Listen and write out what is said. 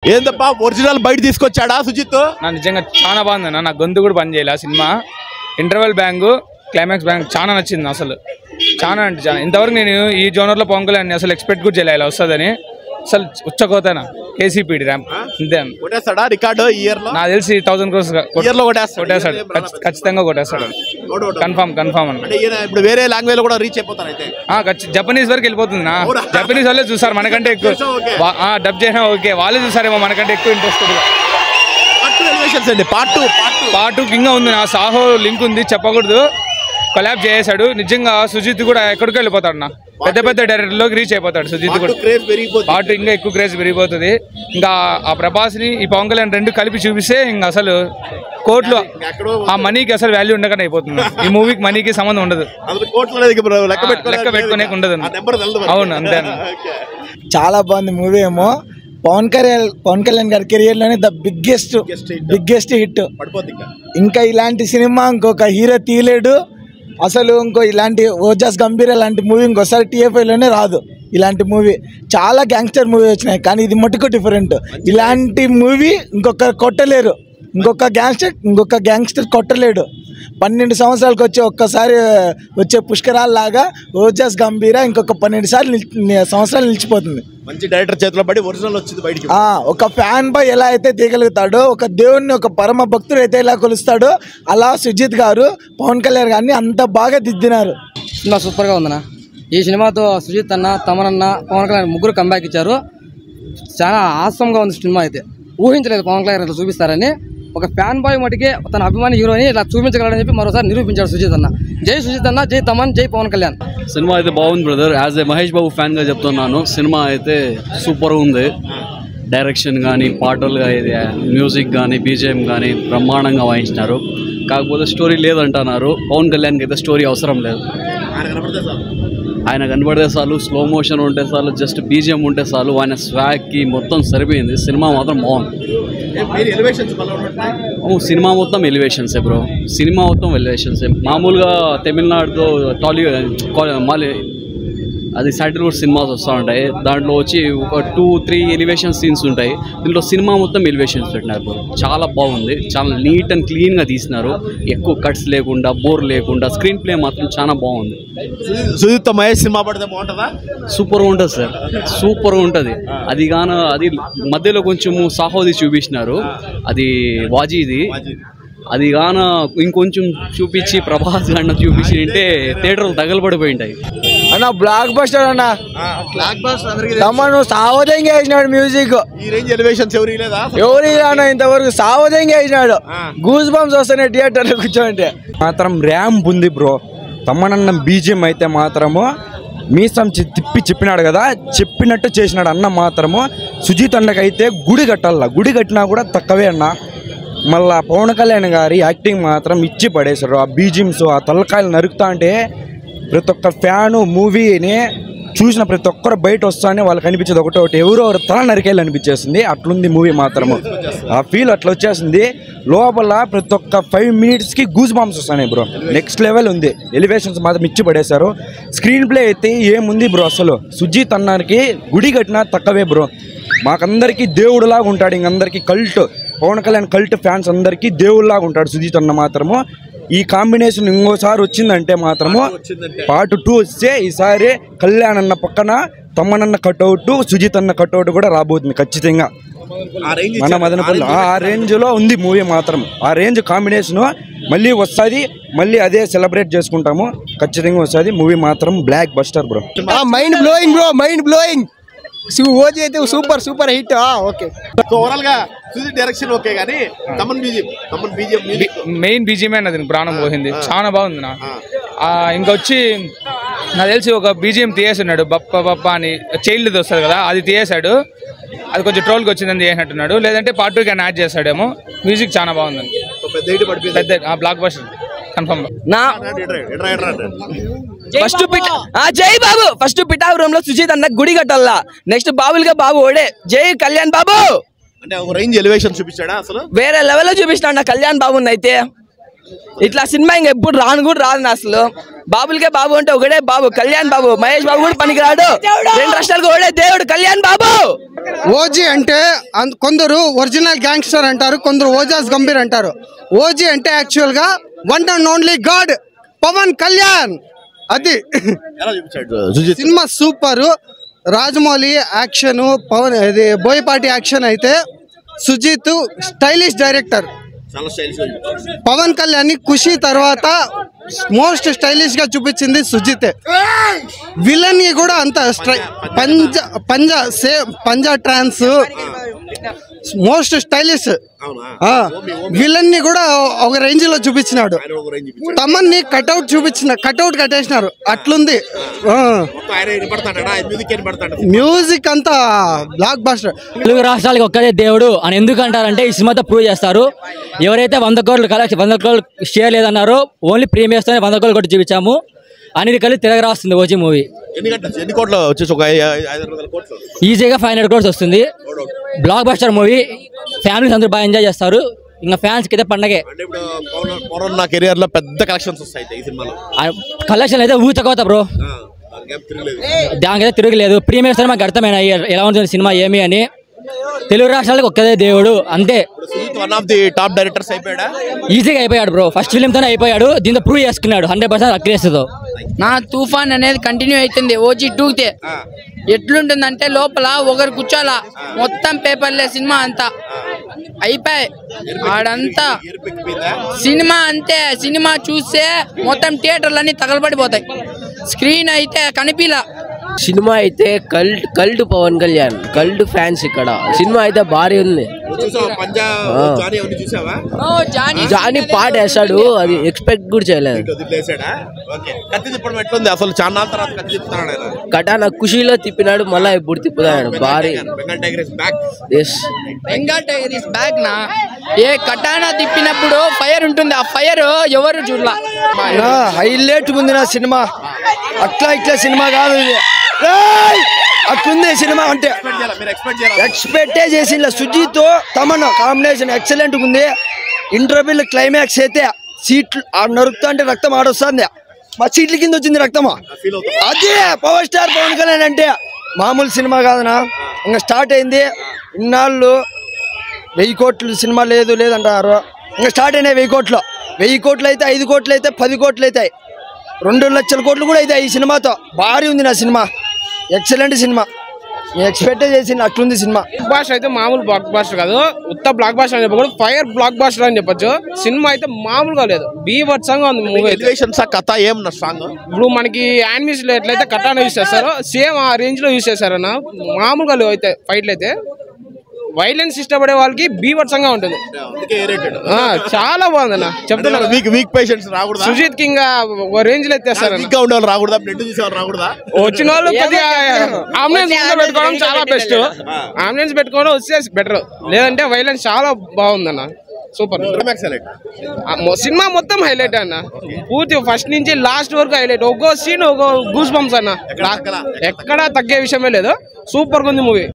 ఏందప్పా original బయట తీసుకొచ్చాడా సుజిత్? నా నిజంగా చాలా బాగుంది నా గొంతు కూడా పని చేయలే cinema. Interval bang, climax bang చాలా నచ్చింది అసలు. చాలా అంటే చాలా. ఇంతవరకు నేను ఈ జోనర్లో పవన్ కళ్యాణ్ అసలు ఎక్స్పెక్ట్ కూడా చేయలే ఇలా వస్తుందని. అసలు ఉచ్చకోతనా కేసీపీడి ర్యాంప్ అంతే. కొట్టేస్తాడా రికార్డు ఇయర్ లో? నాకు తెలిసి 1000 crores ఇయర్ లో కొట్టేస్తాడు. ఖచ్చితంగా కొట్టేస్తాడు. కన్ఫర్మ్ అని. ఇప్పుడు వేరే లాంగ్వేజ్ లో కూడా రీచ్ అయిపోతారు అయితే. జపనీస్ వరకు వెళ్ళిపోతుంది నా. జపనీస్ వాళ్ళే చూసారు మనకంటే ఎక్కువ. డబ్ చేసినా ఓకే, వాళ్ళే చూసారేమో మనకంటే ఎక్కువ ఇంట్రెస్ట్. పార్ట్ 2 కింగ్ ఉంది నా. సాహో లింక్ ఉంది చెప్పకూడదు. కొలాబ్ చేసాడు నిజంగా. సుజిత్ కూడా ఎక్కడికి వెళ్ళిపోతాడు నా. పెద్ద పెద్ద డైరెక్టర్లోకి రీచ్ అయిపోతాడు సుజిత్ కూడా. పార్ట్ ఇంకా ఎక్కువ క్రేజ్ పెరిగిపోతుంది. ఇంకా ఆ ప్రభాస్ ని ఈ పవన్ కళ్యాణ్ రెండు కలిపి చూపిస్తే ఇంకా అసలు కోట్లు ఆ మనీకి అసలు వాల్యూ ఉండగానే అయిపోతుంది. ఈ మూవీకి మనీకి సంబంధం ఉండదు, లెక్క పెట్టుకునే ఉండదు. అవును అంతే. చాలా బాగుంది మూవీ. ఏమో పవన్ కళ్యాణ్ గారి కెరియర్ లోనే ద బిగ్గెస్ట్ హిట్. ఇంకా ఇలాంటి సినిమా ఇంకొక హీరో తీయలేడు అసలు. ఇంకో ఇలాంటి ఓజాస్ గంభీర లాంటి మూవీ ఇంకోసారి TFIలోనే రాదు. ఇలాంటి మూవీ చాలా గ్యాంగ్స్టర్ మూవీ వచ్చినాయి కానీ ఇది మటుకు డిఫరెంట్. ఇలాంటి మూవీ ఇంకొక కొట్టలేరు. ఇంకొక గ్యాంగ్స్టర్ కొట్టలేడు. 12 సంవత్సరాలకు వచ్చి ఒక్కసారి వచ్చే పుష్కరాల లాగా ఓజాస్ గంభీర ఇంకొక 12 సంవత్సరాలు నిలిచిపోతుంది. మంచి డైరెక్టర్ చేతిలో పడి ఒరిజినల్ వచ్చింది బయటికి. ఒక ఫ్యాన్ బాయ్ ఎలా అయితే తీయగలుగుతాడో, ఒక దేవుడిని ఒక పరమ భక్తుడు అయితే ఎలా కొలుస్తాడో అలా సుజిత్ గారు పవన్ కళ్యాణ్ గారిని అంత బాగా దిద్దినారు. సినిమా సూపర్గా ఉందన్న. ఈ సినిమాతో సుజిత్ అన్న, తమనన్న, పవన్ కళ్యాణ్ ముగ్గురు కంబ్యాక్ ఇచ్చారు. చాలా ఆసంగా ఉంది సినిమా. అయితే ఊహించలేదు పవన్ కళ్యాణ్ ఇట్లా చూపిస్తారని. ఒక ఫ్యాన్ బాయ్ మటుకే తన అభిమాని హీరోని ఇలా చూపించగలడని చెప్పి మరోసారి నిరూపించాడు సుజిత్ అన్న. జై సుజిత్ అన్న, జై తమన్, జై పవన్ కళ్యాణ్. సినిమా అయితే బాగుంది brother. As a Mahesh Babu ఫ్యాన్గా చెప్తున్నాను. సినిమా అయితే సూపర్ ఉంది. డైరెక్షన్ కానీ, పాటలు కానీ, మ్యూజిక్ కానీ, BGM కానీ బ్రహ్మాండంగా వాయించినారు. కాకపోతే స్టోరీ లేదంటున్నారు. పవన్ కళ్యాణ్కి అయితే స్టోరీ అవసరం లేదు. ఆయన కనబడితే చాలు, స్లో మోషన్ ఉంటే చాలు, జస్ట్ BGM ఉంటే చాలు. ఆయన స్వాగ్కి మొత్తం సరిపోయింది. సినిమా మాత్రం బాగుంది. సినిమా మొత్తం ఎలివేషన్సే బ్రో. సినిమా మొత్తం ఎలివేషన్సే. మామూలుగా తమిళనాడుతో అది శాటిలైట్ సినిమాస్ వస్తూ ఉంటాయి. దాంట్లో వచ్చి ఒక 2-3 ఎలివేషన్ సీన్స్ ఉంటాయి. దీంట్లో సినిమా మొత్తం ఎలివేషన్స్ పెట్టినారు బ్రో. చాలా బాగుంది. చాలా నీట్ అండ్ క్లీన్గా తీసినారు. ఎక్కువ కట్స్ లేకుండా, బోర్ లేకుండా. స్క్రీన్ ప్లే మాత్రం చాలా బాగుంది. సుజిత్ మహేష్ సినిమా పడితే బాగుంటుందా? సూపర్గా ఉంటుంది సార్, సూపర్గా ఉంటుంది. అది మధ్యలో కొంచెం సాహోది చూపించినారు. అది వాజీది. అది ఇంకొంచెం చూపించి ప్రభాస్ గారిని చూపించి అంటే థియేటర్లు తగలబడిపోయి ఉంటాయి అన్న. బ్లాక్ బస్టర్ అన్న. తమను సావధంగా వేసినాడు మ్యూజిక్. ఎవరి ఇంతవరకు సావధంగా వేసినాడు. గూస్ బంప్స్ వస్తున్నాయి థియేటర్లో కూర్చోంటే. మాత్రం ర్యాంప్ ఉంది బ్రో. తమ్మనన్న BGM అయితే మాత్రము మీసం తిప్పి చెప్పినాడు కదా, చెప్పినట్టు చేసినాడు అన్న. మాత్రము సుజిత్ అన్నకైతే గుడి గుడి కట్టినా కూడా తక్కువే అన్న. మళ్ళా పవన్ కళ్యాణ్ గారి యాక్టింగ్ మాత్రం ఇచ్చి పడేశారు. ఆ BGMs, ఆ తలకాయలు నరుకుతా అంటే ప్రతి ఒక్క ఫ్యాను మూవీని చూసిన ప్రతి ఒక్కరు బయట వస్తానే వాళ్ళకి అనిపించేది ఒకటి, ఎవరో తల నరికేళ్ళు అనిపించేస్తుంది. అట్లుంది మూవీ మాత్రము. ఆ ఫీల్ అట్లా వచ్చేసింది. లోపల ప్రతి ఒక్క 5 minutesకి గూస్ బాంబ్స్ వస్తున్నాయి బ్రో. నెక్స్ట్ లెవెల్ ఉంది. ఎలివేషన్స్ మాత్రం ఇచ్చి పడేశారు. స్క్రీన్ ప్లే అయితే ఏముంది బ్రో. అసలు సుజిత్ అన్నానికి గుడి కట్టినా తక్కువే బ్రో. మాకందరికీ దేవుడులాగా ఉంటాడు. ఇంకందరికీ పవన్ కళ్యాణ్ కల్ట్ ఫ్యాన్స్ అందరికీ దేవుళ్లాగా ఉంటాడు సుజిత్ అన్న మాత్రము. ఈ కాంబినేషన్ ఇంకోసారి వచ్చిందంటే మాత్రము పార్ట్ 2 వస్తే ఈసారి కళ్యాణ్ అన్న పక్కన తమ్మనన్న కట్అవుట్, సుజిత్ అన్న కట్అవుట్ కూడా రాబోతుంది ఖచ్చితంగా. మన మదనపల్లి ఆ రేంజ్లో ఉంది మూవీ మాత్రం. ఆ రేంజ్ కాంబినేషన్ మళ్ళీ వస్తుంది. మళ్ళీ అదే సెలబ్రేట్ చేసుకుంటాము. ఖచ్చితంగా వస్తుంది మూవీ మాత్రం. Block buster bro. Mind blowing bro, mind blowing. OG అయితే సూపర్ హిట్. ఓకే, ఓవరాల్ గా సుజిత్ డైరెక్షన్ ఓకే గానీ తమన్ BGM మెయిన్ BGM అన్నది ప్రాణం పోయింది. చాలా బాగుంది నా. ఇంకొచ్చి నాకు తెలిసి ఒక BGM తీయేస్తున్నాడు, బప్ప అని చైల్డ్ది వస్తుంది కదా, అది తీయేశాడు. అది కొంచెం ట్రోల్కి వచ్చిందని చేసినట్టున్నాడు. లేదంటే పార్ట్ 2 యాడ్ చేస్తాడేమో. మ్యూజిక్ చాలా బాగుంది. పెద్ద బ్లాక్ బస్టర్ కన్ఫర్మ్. జై బాబు. ఫస్ట్ పిఠాపురం లో సుజిత్ అన్న గుడి కట్టాలా. నెక్స్ట్ బాబులుగా బాబు ఓడే. జై కళ్యాణ్ బాబు. అంటే ఒక రేంజ్ ఎలివేషన్ చూపించాడా అసలు? వేరే లెవెల్లో చూపించాడు కళ్యాణ్ బాబుని అయితే. ఇట్లా సినిమా ఇంకా ఎప్పుడు రాను కూడా రాదు అసలు. బాబులకే బాబు అంటే ఒకటే బాబు, కళ్యాణ్ బాబు. మహేష్ బాబు కూడా పనికిరాడు. 2 రాష్ట్రాలకు ఒకటే దేవుడు, కళ్యాణ్ బాబు. ఓజీ అంటే కొందరు ఒరిజినల్ గ్యాంగ్స్టర్ అంటారు, కొందరు ఓజాస్ గంభీర్ అంటారు. ఓజీ అంటే యాక్చువల్ గా one and only god Pawan Kalyan. అది cinema super. Rajamouli action, Pawan ఇది బోయపాటి యాక్షన్ అయితే, సుజిత్ స్టైలిష్ డైరెక్టర్. పవన్ కళ్యాణ్ ఖుషి తర్వాత మోస్ట్ స్టైలిష్ గా చూపించింది సుజితే. విలన్ ని కూడా అంత పంజా ట్రాన్స్ మోస్ట్ స్టైలిష్. విలన్ ని కూడా ఒక రేంజ్ లో చూపించినాడు. తమన్ ని కట్అవుట్ కట్అవుట్ కట్టేసినారు, అట్లుంది. మ్యూజిక్ అంతా బ్లాక్ బస్టర్. తెలుగు రాష్ట్రాలకు ఒక్కడే దేవుడు అని ఎందుకు అంటారంటే ఈ సినిమాతో ప్రూవ్ చేస్తారు. ఎవరైతే 100 కోట్లు షేర్ లేదన్నారో ఓన్లీ ప్రీమియర్స్ తోనే 100 కోట్లు కొట్టి చూపించాము. అనేది కలిసి తిరగ రాస్తుంది ఓజీ మూవీ. ఎన్ని కోట్లు వచ్చేసి? ఒక 500 కోట్లు ఈజీగా 500 కోట్స్ వస్తుంది. బ్లాక్ బస్టర్ మూవీ, ఫ్యామిలీస్ అందరూ బాగా ఎంజాయ్ చేస్తారు. ఇంకా ఫ్యాన్స్ కి అయితే పండగే. నా కెరియర్ లో పెద్ద కలెక్షన్స్ వస్తాయి ఈ సినిమాలో. కలెక్షన్ అయితే ఊచకోత బ్రో, దానికైతే తిరగలేదు. ప్రీమియర్స్ మాకు అర్థమైన ఎలా ఉంటుంది సినిమా ఏమి అని. తెలుగు రాష్ట్రాలకు ఒక్కదే దేవుడు అంతే. One of the top directors అయిపోయాడా? ఈజీగా అయిపోయాడు బ్రో. ఫస్ట్ ఫిలిం తోనే అయిపోయాడు. దీంతో ప్రూవ్ చేసుకున్నాడు 100% అక్రేస్తో. నా తుఫాన్ అనేది కంటిన్యూ అవుతుంది ఓజీ 2కి. ఎట్లుంటుందంటే లోపల ఒకరు కూర్చోాలా, మొత్తం పేపర్లే సినిమా అంతా అయిపోయి ఆడంతా సినిమా అంతే. సినిమా చూస్తే మొత్తం థియేటర్లన్నీ తగలబడిపోతాయి. స్క్రీన్ అయితే కనిపిలా. సినిమా అయితే cult Pawan Kalyan, cult fans ఇక్కడ. సినిమా అయితే భారీ ఉంది. జానీ పాట వేసాడు, అది ఎక్స్పెక్ట్ కూడా చేయలేదు. అసలు చాలా కటానా ఖుషీలో తిప్పినాడు, మళ్ళా ఇప్పుడు తిప్పుతాడు. భారీ బెంగాల్ టైగర్ ఇస్ బ్యాక్ నా. ఏ కటానా తిప్పినప్పుడు ఫైర్ ఉంటుంది, ఆ ఫైర్ ఎవరు చూడలా. హైలైట్ ఉంది నా సినిమా. అట్లా ఇట్లా సినిమా కాదు ఇది, అట్లుంది సినిమా. అంటే ఎక్స్పెక్టే చేసిన సుజీత్ తమన్ కాంబినేషన్ ఎక్సలెంట్ ఉంది. ఇంటర్వ్యూలో క్లైమాక్స్ అయితే సీట్లు నరుకుతా అంటే రక్తం ఆడొస్తుంది. మా సీట్ల కింద వచ్చింది రక్తమా. అదే పవర్ స్టార్ పవన్ కళ్యాణ్ అంటే మామూలు సినిమా కాదనా. ఇంకా స్టార్ట్ అయింది. ఇన్నాళ్ళు 1000 కోట్లు సినిమా లేదంటారు. ఇంకా స్టార్ట్ అయినాయి 1000 కోట్లు. 1000 కోట్లు అయితే 5 కోట్లు అయితే 10 కోట్లు అవుతాయి. 2 లక్షల కోట్లు కూడా అవుతాయి ఈ సినిమాతో. భారీ ఉంది నా సినిమా, ఎక్సలెంట్ సినిమా. ఎక్స్పెక్ట్ చేసిన అట్లుంది సినిమా. బ్లాక్ బాస్టర్ అయితే మామూలు బ్లాక్ బాస్టర్ కాదు, ఉత్త బ్లాక్ బాస్టర్ అని చెప్పకూడదు, ఫైర్ బ్లాక్ బాస్టర్ అని చెప్పొచ్చు. సినిమా అయితే మామూలుగా లేదు, బీభత్సంగా ఉంది మూవీ. కథ ఏం సాంగ్ ఇప్పుడు మనకి యానిమేస్ లో ఎట్లయితే కథను యూజ్ చేస్తారో సేమ్ ఆ రేంజ్ లో యూజ్ చేశారన్న. మామూలుగా అయితే ఫైట్లు అయితే వైలెన్స్ ఇష్టపడే వాళ్ళకి బీభత్సంగా ఉంటుంది. చాలా బాగుంది అన్న. చెప్తున్నా వీక్ పేషెంట్స్ రాకూడదు. సుజిత్ కి ఇంకా రేంజ్ లో ఎత్తేస్తారు. రాకూడదా, నెట్ చూసేవాళ్ళు రాకూడదా? వచ్చిన వాళ్ళు కొద్దిగా అంబులెన్స్ పెట్టుకోవడం చాలా బెస్ట్. అంబులెన్స్ పెట్టుకోవడం వస్తే బెటర్, లేదంటే వైలెన్స్ చాలా బాగుందన్న. సూపర్. సినిమా మొత్తం హైలైట్ అన్న, పూర్తి ఫస్ట్ నుంచి లాస్ట్ వరకు హైలైట్. ఒక్కో సీన్ ఒక్కో గూస్ బంప్స్ అన్న, ఎక్కడా తగ్గే విషయమే లేదు. సూపర్ గా ఉంది మూవీ.